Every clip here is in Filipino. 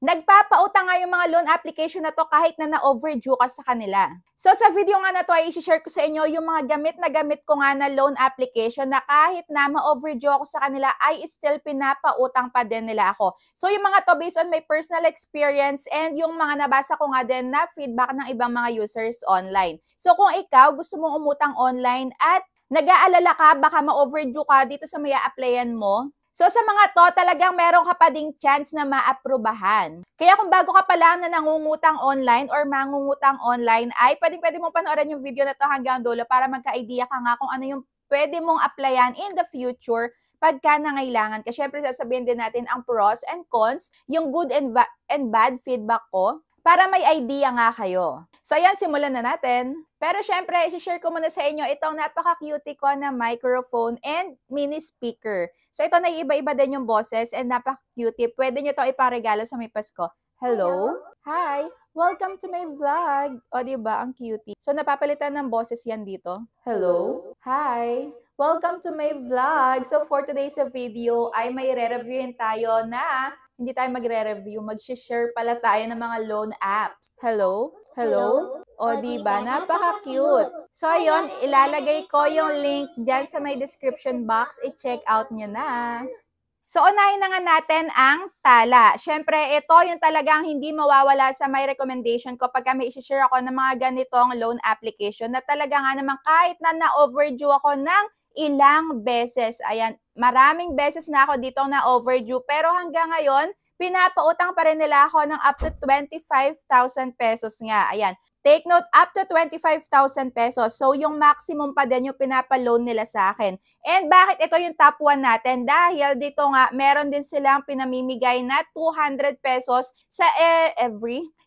Nagpapautang nga yung mga loan application na to kahit na na-overdue ka sa kanila. So sa video nga na to ay i-share ko sa inyo yung mga gamit na gamit ko nga na loan application na kahit na ma-overdue ako sa kanila ay still pinapautang pa din nila ako. So yung mga to based on my personal experience and yung mga nabasa ko nga din na feedback ng ibang mga users online. So kung ikaw gusto mong umutang online at nag-aalala ka baka ma-overdue ka dito sa may applyan mo, so sa mga to, talagang meron ka pa ding chance na maaprubahan. Kaya kung bago ka pa lang na nangungutang online or mangungutang online, ay pwede mong panoorin yung video na to hanggang dulo para magka-idea ka nga kung ano yung pwede mong applyan in the future pagka nangailangan ka. Syempre, sasabihin din natin ang pros and cons, yung good and bad feedback ko, para may idea nga kayo. So, ayan, simulan na natin. Pero syempre, i-share ko muna sa inyo itong napaka-cutie ko na microphone and mini speaker. So, ito na iba-iba din yung boses and napaka-cutie. Pwede nyo to iparegalo sa may Pasko. Hello? Hi! Welcome to my vlog! O, diba? Ang cutie. So, napapalitan ng boses yan dito. Hello? Hi! Welcome to my vlog! So, for today's video ay may re-reviewin tayo na hindi tayo magre-review, mag-share pala tayo ng mga loan apps. Hello? Hello? O, diba? Napaka-cute. So, ayun, ilalagay ko yung link dyan sa may description box. I-check out nyo na. So, unahin na nga natin ang tala. Syempre, ito yung talagang hindi mawawala sa my recommendation ko pagka may isi-share ako ng mga ganitong loan application na talaga nga naman kahit na na-overdue ako ng ilang beses. Ayan, maraming beses na ako dito na overdue. Pero hanggang ngayon, pinapautang pa rin nila ako ng up to 25,000 pesos nga. Ayan. Take note, up to 25,000 pesos. So, yung maximum pa din yung pinapaloan nila sa akin. And bakit ito yung top 1 natin? Dahil dito nga, meron din silang pinamimigay na 200 pesos sa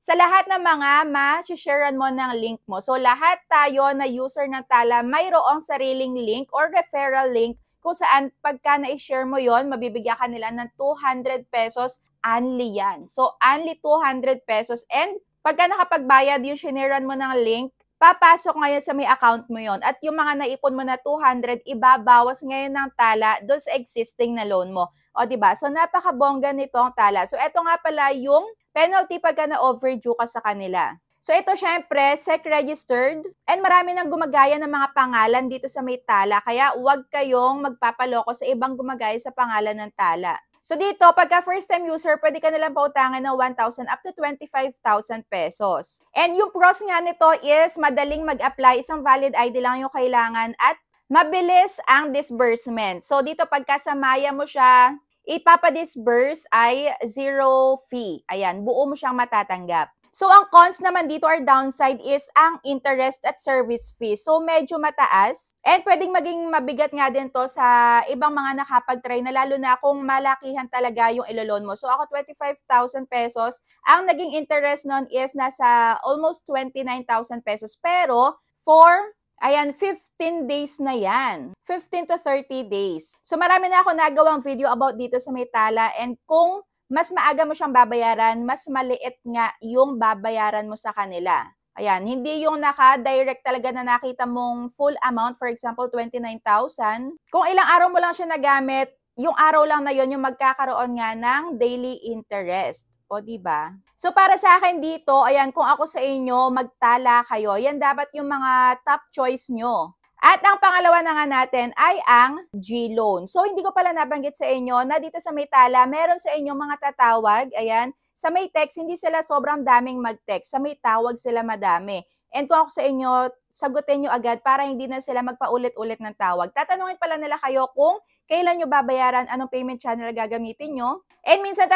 sa lahat ng mga ma-sharean mo ng link mo. So, lahat tayo na user ng Tala, mayroong sariling link or referral link kung saan pagka na-share mo yon, mabibigyan ka nila ng 200 pesos only yan. So, only 200 pesos. And pagka nakapagbayad, yung sharean mo ng link, papasok ngayon sa may account mo yon. At yung mga naipon mo na 200, ibabawas ngayon ng Tala doon sa existing na loan mo. O, diba? So, napakabongga nitong Tala. So, eto nga pala yung penalty pagka na-overdue ka sa kanila. So, ito syempre, SEC-registered and marami nang gumagaya ng mga pangalan dito sa may Tala. Kaya, huwag kayong magpapaloko sa ibang gumagaya sa pangalan ng Tala. So dito, pagka first time user, pwede ka nilang pautangan ng 1,000 up to 25,000 pesos. And yung pros nga nito is madaling mag-apply, isang valid ID lang yung kailangan at mabilis ang disbursement. So dito, pagka sa Maya mo siya, ipapadisburse ay zero fee. Ayan, buo mo siyang matatanggap. So, ang cons naman dito or downside is ang interest at service fee. So, medyo mataas. And pwedeng maging mabigat nga din to sa ibang mga nakapag-try na lalo na kung malakihan talaga yung iloloan mo. So, ako 25,000 pesos. Ang naging interest nun is nasa almost 29,000 pesos. Pero, ayan, 15 days na yan. 15 to 30 days. So, marami na ako nagawang video about dito sa may Tala and kung mas maaga mo siyang babayaran, mas maliit nga yung babayaran mo sa kanila. Ayan, hindi yung naka-direct talaga na nakita mong full amount, for example, 29,000. Kung ilang araw mo lang siya nagamit, yung araw lang na yon yung magkakaroon nga ng daily interest. O, diba? So, para sa akin dito, ayan, kung ako sa inyo, magtala kayo. Yan dapat yung mga top choice nyo. At ang pangalawa na nga natin ay ang G-Loan. So, hindi ko pala nabanggit sa inyo na dito sa may Tala, meron sa inyo mga tatawag. Ayan, sa may text, hindi sila sobrang daming mag-text. Sa may tawag sila madami. And kung ako sa inyo, sagutin nyo agad para hindi na sila magpaulit-ulit ng tawag. Tatanungin pala nila kayo kung kailan nyo babayaran, anong payment channel gagamitin nyo. And minsan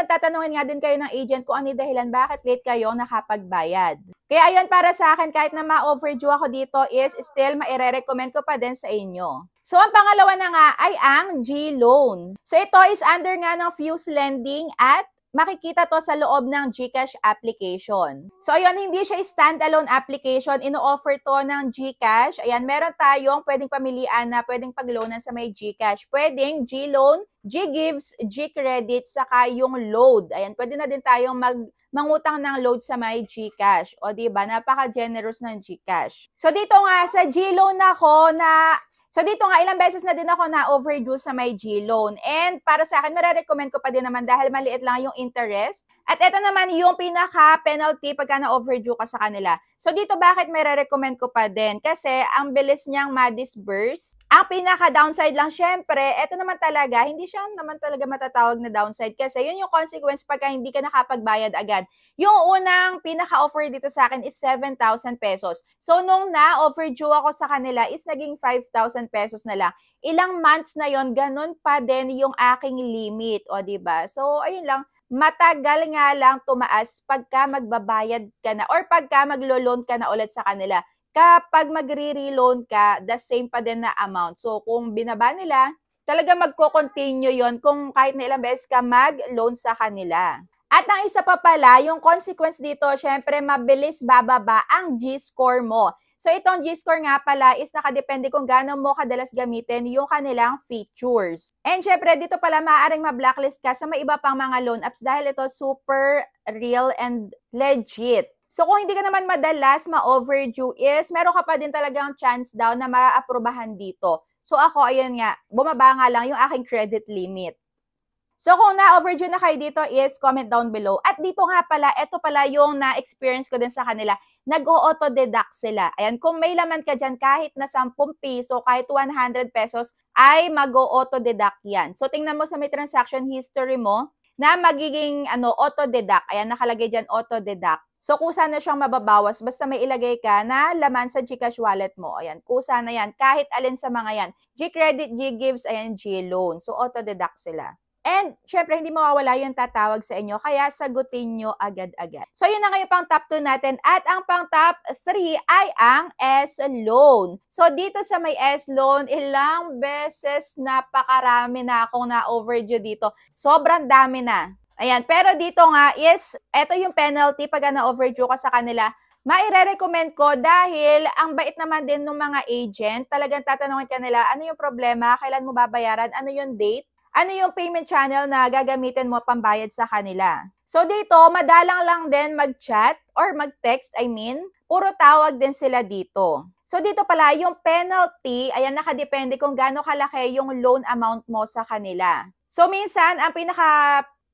tatanungin nga din kayo ng agent kung ano yung dahilan bakit late kayo nakapagbayad. Kaya ayun, para sa akin, kahit na ma-overdue ako dito is still maire-recommend ko pa din sa inyo. So, ang pangalawa na nga ay ang G-Loan. So, ito is under nga ng Fuse Lending at makikita to sa loob ng GCash application. So, ayun, hindi siya standalone application. Ino-offer to ng GCash. Ayan, meron tayong pwedeng pamilian na pwedeng pagloanan sa may GCash. Pwedeng G-Loan, G-Gives, G-Credit, saka yung load. Ayan, pwede na din tayong mangutang ng load sa may GCash. O, diba? Napaka-generous ng GCash. So, dito nga, sa G-Loan ako na So dito nga, ilang beses na din ako na overdue sa my G-loan. And para sa akin, marirecommend ko pa din naman dahil maliit lang yung interest. At ito naman yung pinaka-penalty pagka na-overdue ka sa kanila. So dito, bakit marirecommend ko pa din? Kasi ang bilis niyang ma-disburse. Ang pinaka-downside lang, syempre, ito naman talaga, hindi siya naman talaga matatawag na downside kasi yun yung consequence pagka hindi ka nakapagbayad agad. Yung unang pinaka-offer dito sa akin is 7,000 pesos. So, nung na-overdue ako sa kanila is naging 5,000 pesos na lang. Ilang months na yon, ganun pa din yung aking limit. O, diba? So, ayun lang. Matagal nga lang tumaas pagka magbabayad ka na or pagka maglo-loan ka na ulit sa kanila. Kapag magre-reloan ka, the same pa din na amount. So, kung binaba nila, talaga magko-continue yon kung kahit na ilang beses ka mag-loan sa kanila. At ang isa pa pala, yung consequence dito, syempre, mabilis bababa ang G-score mo. So, itong G-score nga pala is nakadepende kung gaano mo kadalas gamitin yung kanilang features. And syempre, dito pala maaaring ma-blacklist ka sa may iba pang mga loan apps dahil ito super real and legit. So, kung hindi ka naman madalas ma-overdue is, meron ka pa din talagang chance daw na ma-aprobahan dito. So, ako, ayun nga, bumaba nga lang yung aking credit limit. So, kung na-overdue na kayo dito is comment down below. At dito nga pala, ito pala yung na-experience ko din sa kanila. Nag-o-auto-deduct sila. Ayan, kung may laman ka dyan, kahit na 10 piso, kahit 100 pesos, ay mag-o-auto-deduct yan. So, tingnan mo sa may transaction history mo na magiging auto-deduct. Ayan, nakalagay dyan auto-deduct. So, kusa na siyang mababawas. Basta may ilagay ka na laman sa GCash wallet mo. Ayan, kusa na yan. Kahit alin sa mga yan. G-credit, G-gives, ayan, G-loan. So, auto-deduct sila. And, syempre, hindi mawawala yung tatawag sa inyo, kaya sagutin nyo agad-agad. So, yun na ngayon pang top 2 natin. At ang pang top 3 ay ang S-loan. So, dito sa may S-loan, ilang beses napakarami na akong na-overdue dito. Sobrang dami na. Ayan, pero dito nga is, eto yung penalty pag na-overdue ka sa kanila. Maire-recommend ko dahil ang bait naman din ng mga agent. Talagang tatanungin ka nila, ano yung problema, kailan mo babayaran, ano yung date, ano yung payment channel na gagamitin mo pambayad sa kanila. So dito, madalang lang din mag-chat or mag-text, puro tawag din sila dito. So dito pala, yung penalty, ayan, nakadepende kung gaano kalaki yung loan amount mo sa kanila. So minsan, ang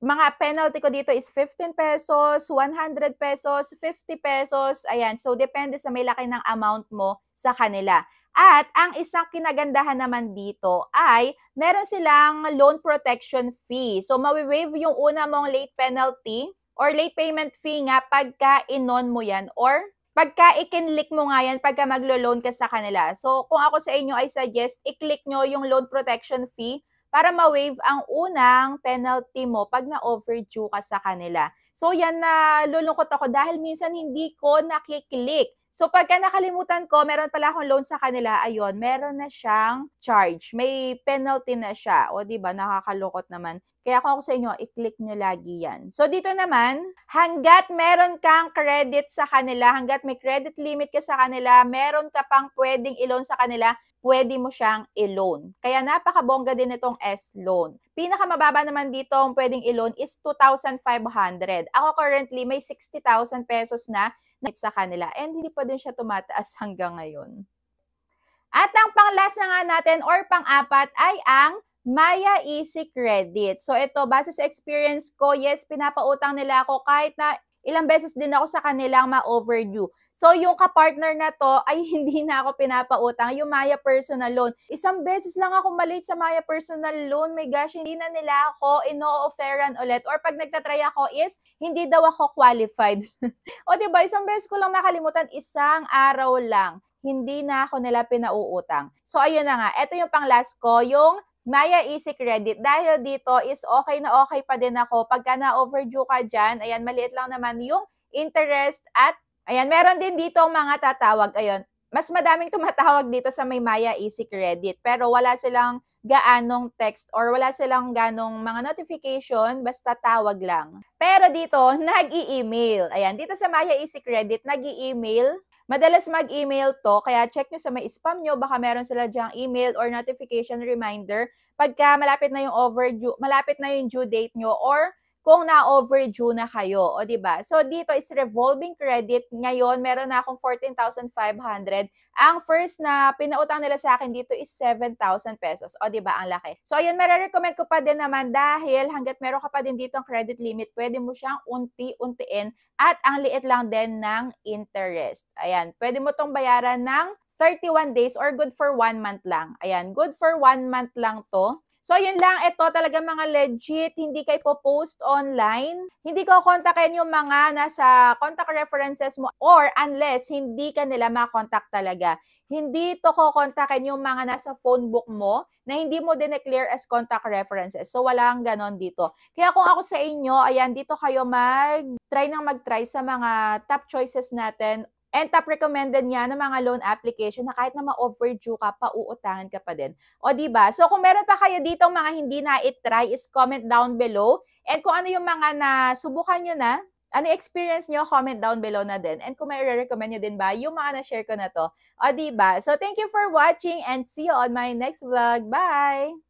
mga penalty ko dito is 15 pesos, 100 pesos, 50 pesos, ayan. So, depende sa may laki ng amount mo sa kanila. At ang isang kinagandahan naman dito ay meron silang loan protection fee. So, mawi-waive yung una mong late penalty or late payment fee nga pagka in-on mo yan or pagka i-click mo nga yan pagka maglo-loan ka sa kanila. So, kung ako sa inyo, I suggest i-click nyo yung loan protection fee para ma-waive ang unang penalty mo pag na-overdue ka sa kanila. So, yan na lulungkot ako dahil minsan hindi ko nakiklik. So, pagka nakalimutan ko, meron pala akong loan sa kanila, ayun, meron na siyang charge. May penalty na siya. O, diba, nakakalungkot naman. Kaya kung ako sa inyo, i-click nyo lagi yan. So, dito naman, hanggat meron kang credit sa kanila, hanggat may credit limit ka sa kanila, meron ka pang pwedeng i-loan sa kanila, pwede mo siyang i-loan. Kaya napakabongga din itong S-loan. Pinakamababa naman dito ang pwedeng i-loan is 2,500. Ako currently may 60,000 pesos na sa kanila and hindi pa din siya tumataas hanggang ngayon. At ang pang-last na nga natin or pang-apat ay ang Maya Easy Credit. So ito, base sa experience ko, yes, pinapautang nila ako kahit na ilang beses din ako sa kanilang ma-overdue. So, yung kapartner na to ay hindi na ako pinapautang. Yung Maya Personal Loan. Isang beses lang ako malate sa Maya Personal Loan. My gosh, hindi na nila ako ino-offeran ulit. Or pag nagtatry ako is, hindi daw ako qualified. O diba, isang beses ko lang nakalimutan, isang araw lang. Hindi na ako nila pinauutang. So, ayun na nga. Ito yung pang last ko, yung Maya Easy Credit. Dahil dito is okay na okay pa din ako. Pagka na-overdue ka dyan, ayan, maliit lang naman yung interest at ayan, meron din dito mga tatawag. Ayun, mas madaming tumatawag dito sa may Maya Easy Credit. Pero wala silang gaanong text or wala silang ganong mga notification, basta tawag lang. Pero dito, nag-i-email. Ayan, dito sa Maya Easy Credit, nag-i-email. Madalas mag-email to, kaya check nyo sa may spam nyo, baka meron sila dyang email or notification reminder pagka malapit na yung overdue, malapit na yung due date nyo or kung na-overdue na kayo, o 'di ba? So dito is revolving credit. Ngayon, meron na akong 14,500. Ang first na pinautang nila sa akin dito is 7,000 pesos. O 'di ba, ang laki. So ayun, mare-recommend ko pa din naman dahil hangga't meron ka pa din dito ang credit limit, pwede mo siyang unti-untiin at ang liit lang din ng interest. Ayan, pwede mo tong bayaran ng 31 days or good for 1 month lang. Ayan, good for 1 month lang to. So, yun lang. Ito talaga mga legit. Hindi kayo po-post online. Hindi ko kontakin yung mga nasa contact references mo or unless hindi ka nila makontak talaga. Hindi to ko-kontakin yung mga nasa phone book mo na hindi mo din-declare as contact references. So, walang ganon dito. Kaya kung ako sa inyo, ayan, dito kayo mag-try sa mga top choices natin. And top recommended niya ng mga loan application na kahit na ma-overdue ka pa, uutangan ka pa din. O, di ba? So, kung meron pa kayo dito mga hindi na i-try, is comment down below. And kung ano yung mga nasubukan nyo na, ano experience nyo, comment down below na din. And kung may recommend nyo din ba, yung mga na-share ko na to. O, di ba? So, thank you for watching and see you on my next vlog. Bye!